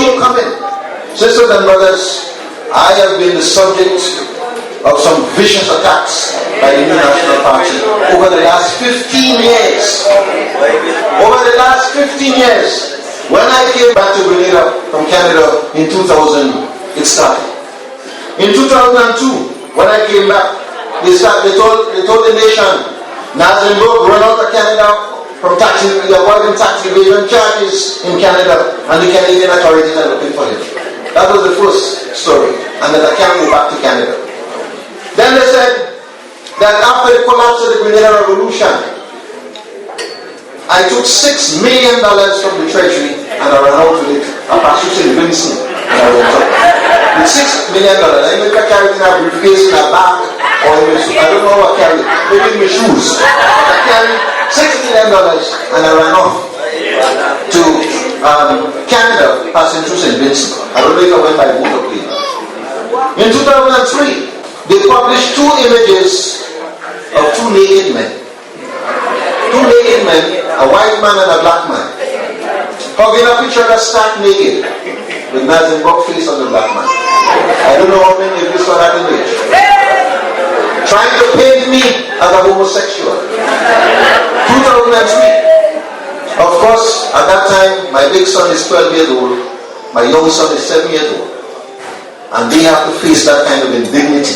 keep coming. Sisters and brothers, I have been the subject of some vicious attacks by the New National Party over the last 15 years. Over the last 15 years. When I came back to Grenada from Canada in 2000, it started. In 2002, when I came back, they told the nation, Mr Burke run out of Canada from avoiding tax evasion charges in Canada, and the Canadian authorities are looking for him. That was the first story, and that I can't go back to Canada. Then they said that after the collapse of the Grenada Revolution, I took $6 million from the treasury and I ran out with it. I passed through St. Vincent and I went up. With $6 million, I never carried in a briefcase, in a bag, or in my shoes. I don't know what I carried. Maybe in my shoes. I carried $6 million and I ran off to Canada, passing through St. Vincent. I don't know if I went by boat or plane. In 2003, they published 2 images of 2 naked men. 2 naked men, a white man and a black man, hugging a picture that's stark naked with Mr Burke's face on the black man. I don't know how many of you saw that image. Trying to paint me as a homosexual. 2003. Of course, at that time, my big son is 12 years old, my young son is 7 years old. And they have to face that kind of indignity.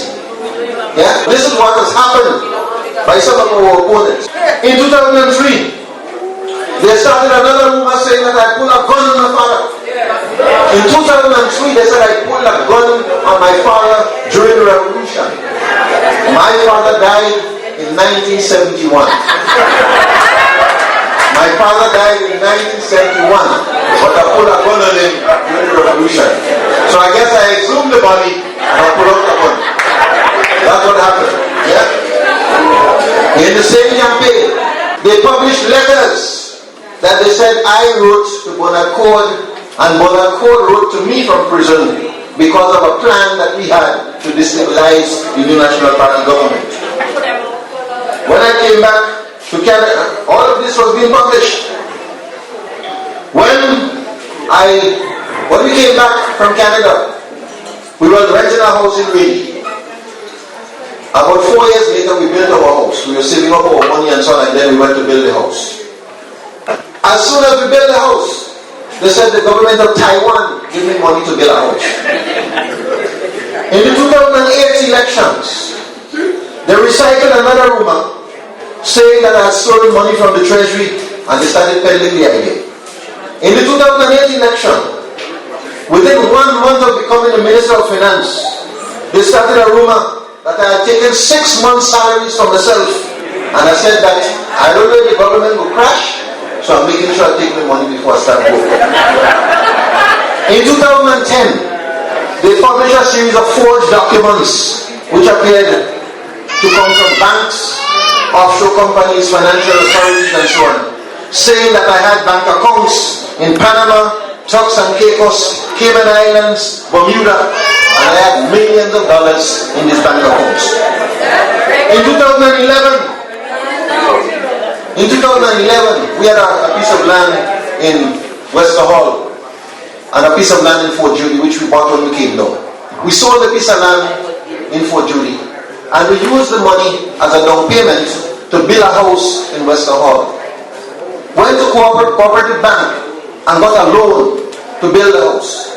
Yeah? This is what has happened by some of our opponents. In 2003, they started another rumor saying that I pulled a gun on my father. In 2003, they said I pulled a gun on my father during the revolution. My father died in 1971. My father died in 1971, but I pulled a gun on him during the revolution. So I guess I exhumed the body and I pulled out the gun. That's what happened. Yeah? In the same campaign, they published letters that they said I wrote to Bonaccord, and Bonaccord wrote to me from prison because of a plan that we had to destabilize the New National Party government. When I came back to Canada, all of this was being published. When we came back from Canada, we were renting a house in Raleigh. About 4 years later, we built our house. We were saving up our money and so on, and then we went to build the house. As soon as we built the house, they said the government of Taiwan gave me money to build a house. In the 2008 elections, they recycled another rumor saying that I had stolen money from the treasury, and they started peddling the idea. In the 2008 election, within 1 month of becoming the Minister of Finance, they started a rumor that I had taken 6 months' salaries from myself, and I said that I don't know if the government will crash, so I'm making sure I take the money before I start working. In 2010, they published a series of forged documents which appeared to come from banks, offshore companies, financial authorities, and so on, saying that I had bank accounts in Panama, Turks and Caicos, Cayman Islands, Bermuda, and I had millions of dollars in these bank accounts. In 2011, we had a piece of land in Wester Hall and a piece of land in Fort Judy, which we bought when we came down. We sold the piece of land in Fort Judy, and we used the money as a down payment to build a house in Wester Hall. Went to Cooperative Bank and got a loan to build the house.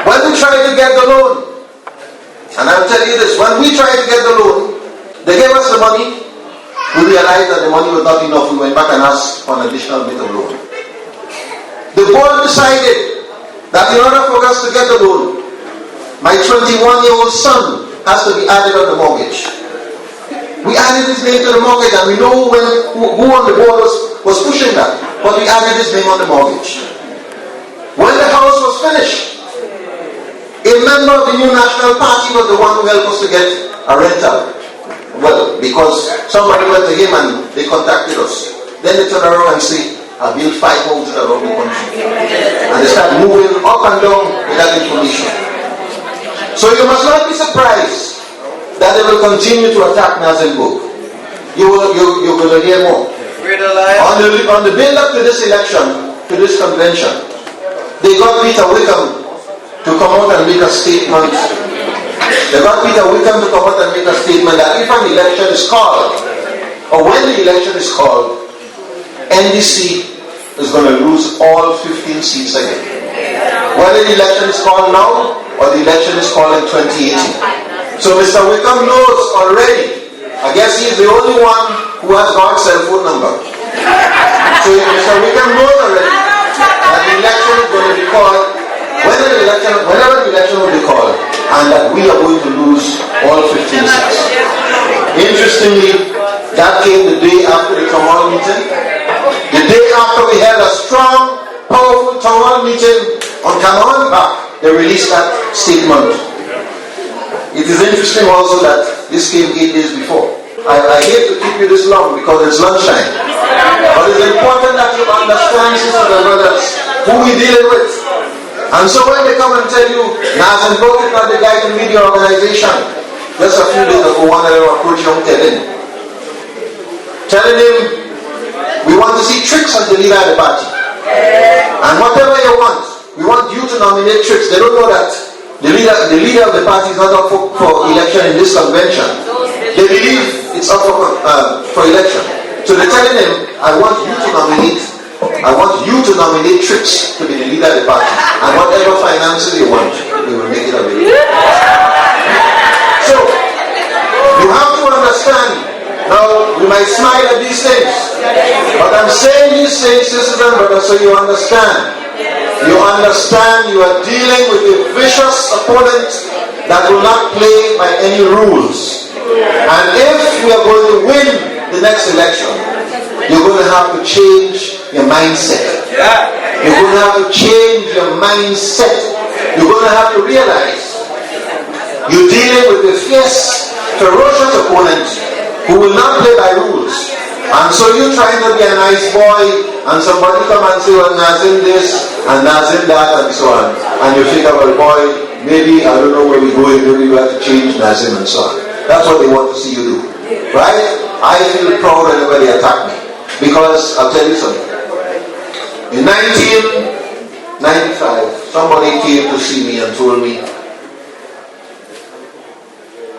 When we tried to get the loan, and I'll tell you this, when we tried to get the loan, they gave us the money, we realized that the money was not enough, we went back and asked for an additional bit of loan. The board decided that in order for us to get the loan, my 21-year-old son has to be added on the mortgage. We added his name to the mortgage, and we know who on the board was pushing that, but we added his name on the mortgage. When the house was finished, a member of the New National Party was the one who helped us to get a rental. Well, because somebody went to him and they contacted us. Then they turned around and say, I built 5 houses around the country. And they start moving up and down with that information. So you must not be surprised that they will continue to attack Mr Burke. You're going to hear more. On the build-up to this election, to this convention, they got Peter Wickham to come out and make a statement. They got Peter Wickham to come out and make a statement that if an election is called, or when the election is called, NDC is going to lose all 15 seats again. Whether the election is called now or the election is called in 2018. So Mr. Wickham knows already. I guess he is the only one who has God's cell phone number. So Mr. Wickham knows already that the election is going to be called, whenever the election will be called, and that we are going to lose all 15 seats. Interestingly, that came the day after the town hall meeting. The day after we had a strong, powerful town hall meeting on Cameron Park, they released that statement. It is interesting also that this came 8 days before. I hate to keep you this long because it's lunchtime. But it's important that you understand, sisters and brothers, who we're dealing with. And so when they come and tell you, Mr Burke is not the guy to lead your organization, just a few days ago, one of them approached him telling him, we want to see Tricks as the leader of the party. And whatever you want, we want you to nominate Tricks. They don't know that the leader of the party is not up for election in this convention. They believe it's up for election. So they're telling him, I want you to nominate Tricks to be the leader of the party. And whatever finances you want, we will make it available. So, you have to understand. Now, we might smile at these things, but I'm saying these things, sisters and brothers, so you understand. You understand you are dealing with a vicious opponent that will not play by any rules. And if we are going to win the next election, you're going to have to change your mindset. You're going to have to change your mindset. You're going to have to realize you're dealing with a fierce, ferocious opponent who will not play by rules. And so you're trying to be a nice boy, and somebody come and say, well, Nazim this, and Nazim that, and so on. And you think, well, boy, maybe, I don't know where we're going, maybe we have to change Nazim and so on. That's what they want to see you do. Right? I feel proud whenever they attack me. Because, I'll tell you something. In 1995, somebody came to see me and told me,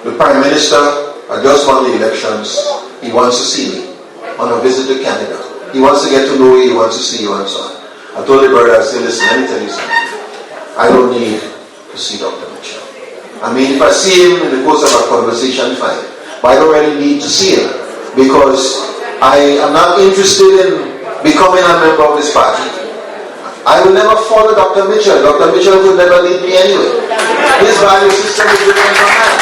the Prime Minister had just won the elections. He wants to see me on a visit to Canada. He wants to get to know you, he wants to see you and so on. I told the brother, I said, listen, let me tell you something. I don't need to see Dr. Mitchell. I mean, if I see him in the course of a conversation, fine. But I don't really need to see him because I am not interested in becoming a member of this party. I will never follow Dr. Mitchell. Dr. Mitchell would never lead me anyway. His value system is different from mine.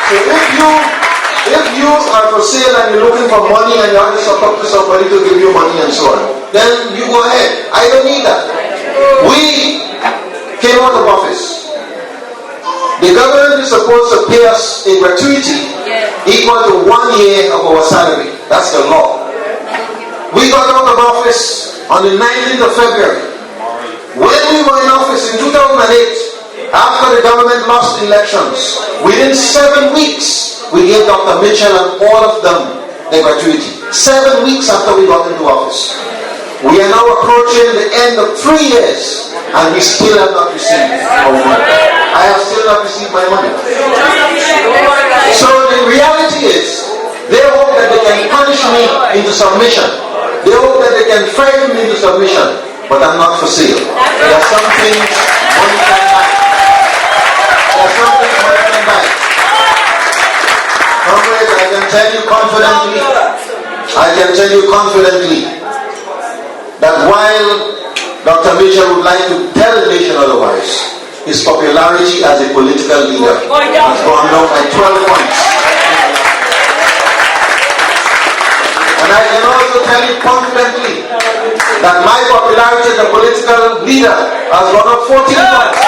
So if you are for sale and you're looking for money and you have to suck up to somebody to give you money and so on, then you go ahead. I don't need that. We came out of office. The government is supposed to pay us a gratuity equal to 1 year of our salary. That's the law. We got out of office on the 19th of February. When we were in office in 2008, after the government lost elections, within 7 weeks, we gave Dr. Mitchell and all of them their gratuity. 7 weeks after we got into office. We are now approaching the end of 3 years, and we still have not received our money. I have still not received my money. So the reality is, they hope that they can punish me into submission. They hope that they can frighten me into submission. But I'm not for sale. There are some things money can buy. There are some things money can buy. Comrades, I can tell you confidently that while Dr. Mitchell would like to tell the nation otherwise, his popularity as a political leader has gone down by 12 points. And I can also tell you confidently that my popularity as a political leader has gone up 14 points.